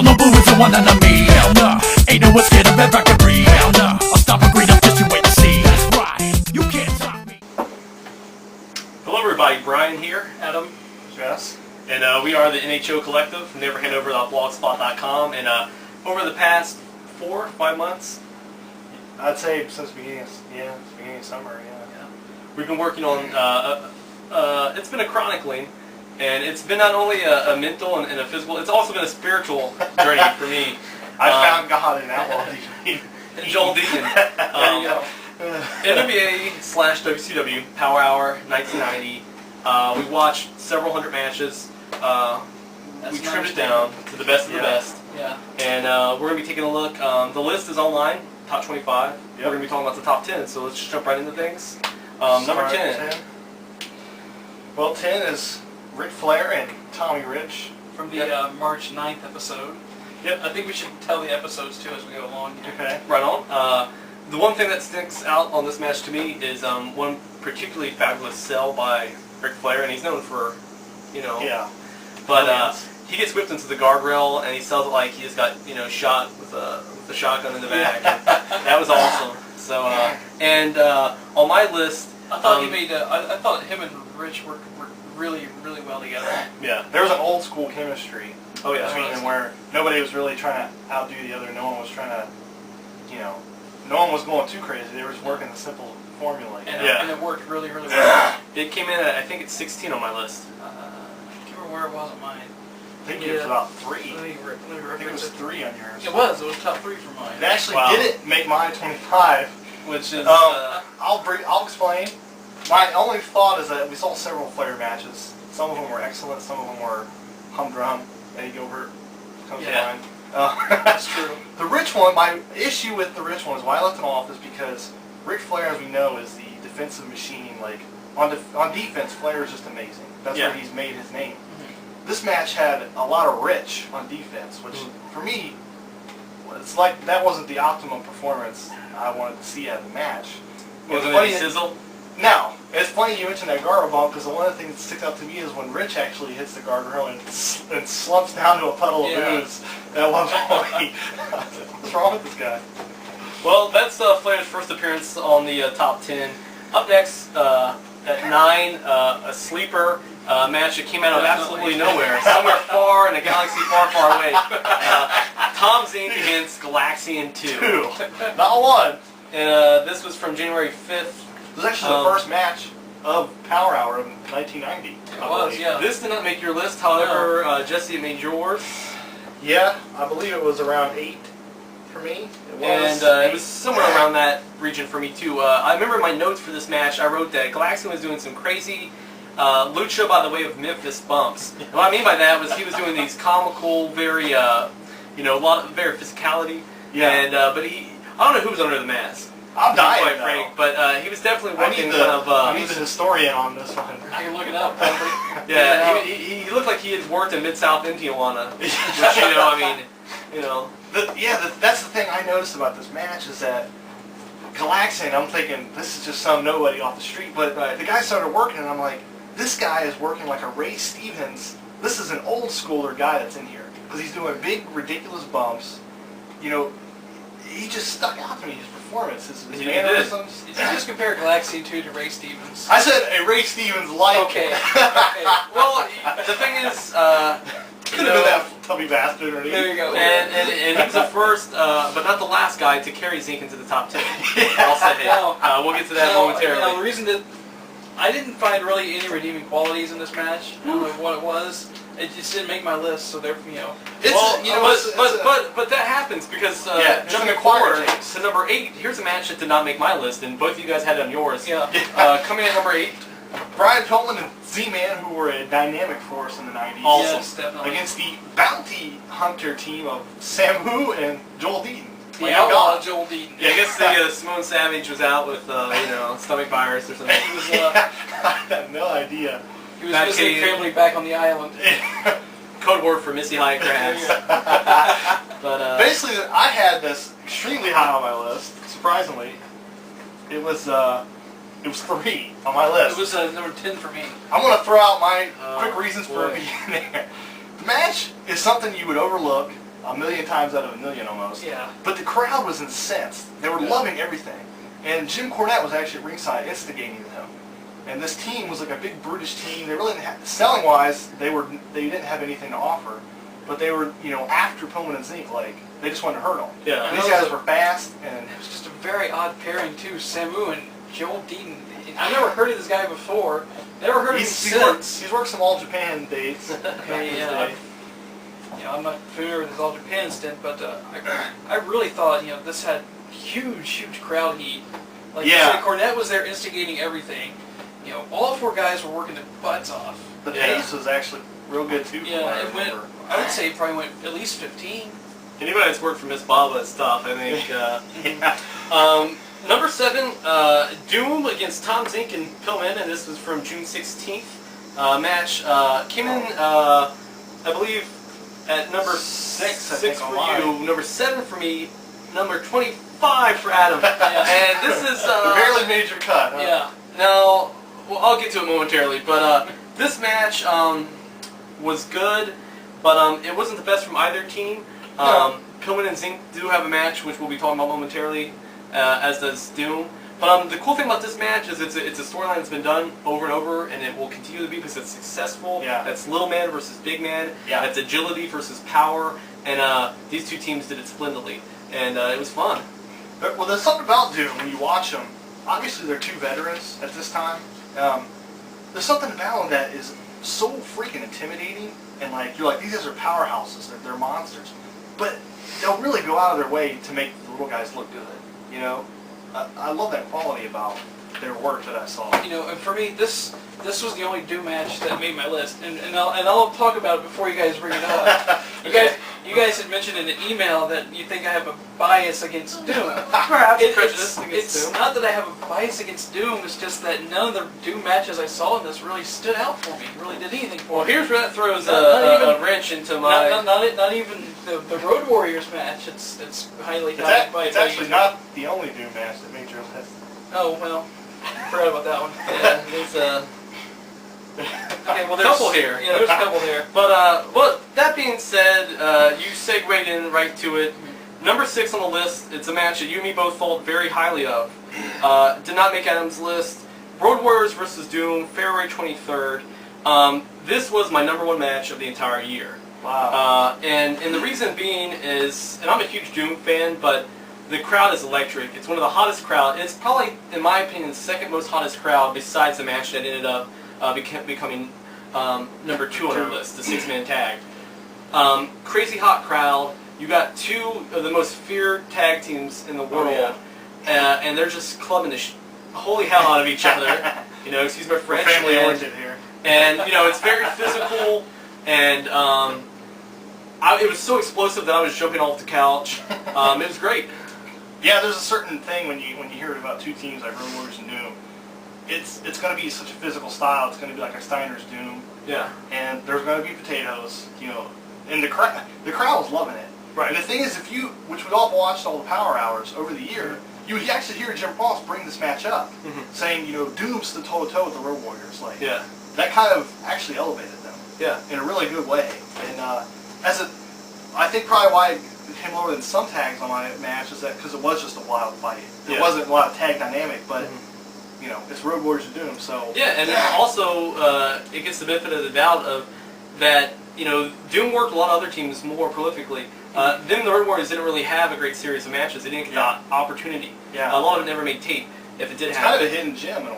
Don't know who is the one enemy. Hell nah, ain't no one scared of evacuate. Hell nah, I'll stop a greed up just you wait and see. That's right, you can't stop me. Hello everybody, Brian here. Adam. Jess. And we are the NHO Collective, neverhandover.blogspot.com. And over the past 4 or 5 months, I'd say since the beginning of summer, yeah. We've been working on, it's been a chronicling, and it's been not only a mental and a physical, it's also been a spiritual journey for me. I found God in that one. Joel Deacon. NWA / WCW Power Hour 1990. We watched several hundred matches. We trimmed it down to the best of the best. Yeah. And we're going to be taking a look. The list is online, top 25. Yep. We're going to be talking about the top 10, so let's just jump right into things. Number 10. Well, 10 is Ric Flair and Tommy Rich. From the March 9th episode. Yep. I think we should tell the episodes too as we go along. Okay. Right on. The one thing that sticks out on this match to me is one particularly fabulous sell by Ric Flair, and he's known for, you know. Yeah. But he gets whipped into the guardrail, and he sells it like he just got, you know, shot with a shotgun in the back. That was awesome. So, and on my list, I thought he made. I thought him and Rich worked really, really well together. Yeah. There was an old school chemistry. Oh yeah. Between them where nobody was really trying to outdo the other. No one was trying to, you know, no one was going too crazy. They were just working the simple formula. And, and it worked really, really well. It came in at, I think it's 16 on my list. I can't remember where it was on mine. I think it was about 3. Let me I think it was 3 on yours. It was top 3 for mine. It actually didn't make mine 25. Which is, I'll explain. My only thought is that we saw several Flair matches. Some of them were excellent, some of them were humdrum. Eddie Gilbert comes to mind. That's true. The Rich one, my issue with the Rich one is why I left it off is because Ric Flair, as we know, is the defensive machine. Like, on defense, Flair is just amazing. That's where he's made his name. Mm-hmm. This match had a lot of Rich on defense, which, for me, it's like that wasn't the optimum performance I wanted to see out of the match. Wasn't it sizzle? No. It's funny you mentioned that guardrail bump because one of the things that sticks out to me is when Rich actually hits the guardrail and slumps down to a puddle of ooze. At one point. What's wrong with this guy? Well, that's Flair's first appearance on the top 10. Up next, at 9, a sleeper match that came out of absolutely nowhere. Somewhere far in a galaxy far, far away. Tom Zink against Galaxian 2. Not 1. And this was from January 5th. It was actually the first match of Power Hour of 1990. It was, yeah. This did not make your list, however, Jesse, it made yours. Yeah, I believe it was around 8 for me. It was somewhere around that region for me, too. I remember my notes for this match, I wrote that Galaxian was doing some crazy lucha by the way of Memphis bumps. And what I mean by that was he was doing these comical, very, you know, very physicality. Yeah. And, but I don't know who was under the mask. I'm dying, quite frank, but he was definitely working I need the historian on this one. I can look it up, probably. Yeah, he looked like he had worked in Mid-South in Tijuana. Which, you know, I mean, you know. That's the thing I noticed about this match is that Galaxian, I'm thinking, this is just some nobody off the street, but the guy started working and I'm like, this guy is working like a Ray Stevens. This is an old schooler guy that's in here. Because he's doing big, ridiculous bumps. You know, he just stuck out to me, his performance, his mannerisms. Did you just compare Galaxian 2 to Ray Stevens? I said a Ray Stevens like. Okay. Well, the thing is, could have been that tubby bastard. Or there you go. And he was the first, but not the last guy to carry Zink into the top 10. I'll say it. We'll get to that momentarily. You know, the reason that I didn't find really any redeeming qualities in this match. I don't know what it was. It just didn't make my list, so therefore, you know. But that happens because jumping forward to number 8, here's a match that did not make my list, and both of you guys had it on yours. Yeah. Coming in at number 8, Brian Pillman and Z-Man, who were a dynamic force in the 90s. Awesome. Yes, definitely. Against the bounty hunter team of Samu and Joel Deaton. The outlaw Joel Deaton. Yeah, I guess the Simone Savage was out with, you know, stomach virus or something. He was, I had no idea. He was visiting family back on the island. Code word for Missy Hyatt crabs. But basically, I had this extremely high on my list. Surprisingly, it was 3 on my list. It was number 10 for me. I'm going to throw out my quick reasons for being there. The match is something you would overlook a million times out of a million almost. Yeah. But the crowd was incensed. They were loving everything. And Jim Cornette was actually at ringside instigating them. And this team was like a big brutish team. They really didn't have, selling wise, they didn't have anything to offer. But they were, after Pillman and Zink, like, they just wanted to hurt them. Yeah. And these guys were fast, and It was just a very odd pairing too. Samu and Joel Deaton. I never heard of this guy before. Never heard of him since. he's worked some All Japan dates. Okay, yeah. I'm not familiar with his All Japan stint, but I really thought this had huge crowd heat. Like you Yeah. said, Cornette was there instigating everything. All four guys were working their butts off. The pace was actually real good too. from what I it went. remember. I would say it probably went at least 15. Anybody that's worked for Miss Baba and stuff, I think. Yeah. Number 7, Doom against Tom Zink and Pillman, and this was from June 16th. Match came in, I believe, at number 6 I think, for online. you, number 7 for me, number 25 for Adam. And this is Barely made your cut. Huh? Yeah. now. Well, I'll get to it momentarily, but this match was good, but it wasn't the best from either team. Pillman and Zink do have a match, which we'll be talking about momentarily, as does Doom. But the cool thing about this match is it's a storyline that's been done over and over, and it will continue to be because it's successful. Yeah. That's little man versus big man. Yeah. That's agility versus power, and these two teams did it splendidly, and it was fun. Well, there's something about Doom when you watch them. Obviously, they're two veterans at this time. There's something about them that is so freaking intimidating, and like you're like, these guys are powerhouses. They're monsters, but they'll really go out of their way to make the little guys look good. I love that quality about their work that I saw. And for me, this was the only Doom match that made my list, and I'll talk about it before you guys bring it up. You guys had mentioned in an email that you think I have a bias against Doom. Perhaps prejudice against It's Doom. not that I have a bias against Doom. It's just that none of the Doom matches I saw in this really stood out for me. Really did anything for Well, me. here's where that throws Not even- a wrench into my. Not even the Road Warriors match. It's highly touted by. It's actually not the only Doom match that made your list. Oh well, forgot about that one. Yeah, there's Okay, well, a couple here. Yeah, there's a couple there. But that being said, you segued in right to it. Number 6 on the list. It's a match that you and me both thought very highly of. Did not make Adam's list. Road Warriors versus Doom, February 23rd. This was my number 1 match of the entire year. Wow. And the reason being is, and I'm a huge Doom fan, but the crowd is electric. It's one of the hottest crowds. It's probably, in my opinion, the second most hottest crowd besides the match that ended up becoming number 2 on our list, the 6-man tag. Crazy hot crowd. You got 2 of the most feared tag teams in the world, and they're just clubbing the holy hell out of each other. Excuse my French. We're family and- oriented here. And it's very physical, and it was so explosive that I was jumping off the couch. It was great. Yeah, there's a certain thing when you hear about two teams like Road Warriors and Doom. It's going to be such a physical style. It's going to be like a Steiner's Doom, Yeah. and there's going to be potatoes. And the crowd was loving it. Right. And the thing is, which we all watched all the Power Hours over the year, you would actually hear Jim Ross bring this match up, saying, Doom stood toe to toe with the Road Warriors. Like, Yeah. that kind of actually elevated them. Yeah. In a really good way. And I think probably why him lower than some tags on my match is that because it was just a wild fight. There wasn't a lot of tag dynamic, but it's Road Warriors and Doom, so Yeah, and also it gets the benefit of the doubt of that. Doom worked a lot of other teams more prolifically. Then the Road Warriors didn't really have a great series of matches. They didn't get the opportunity. Yeah. A lot of it never made tape. If it did it's happen. kind of a hidden gem in a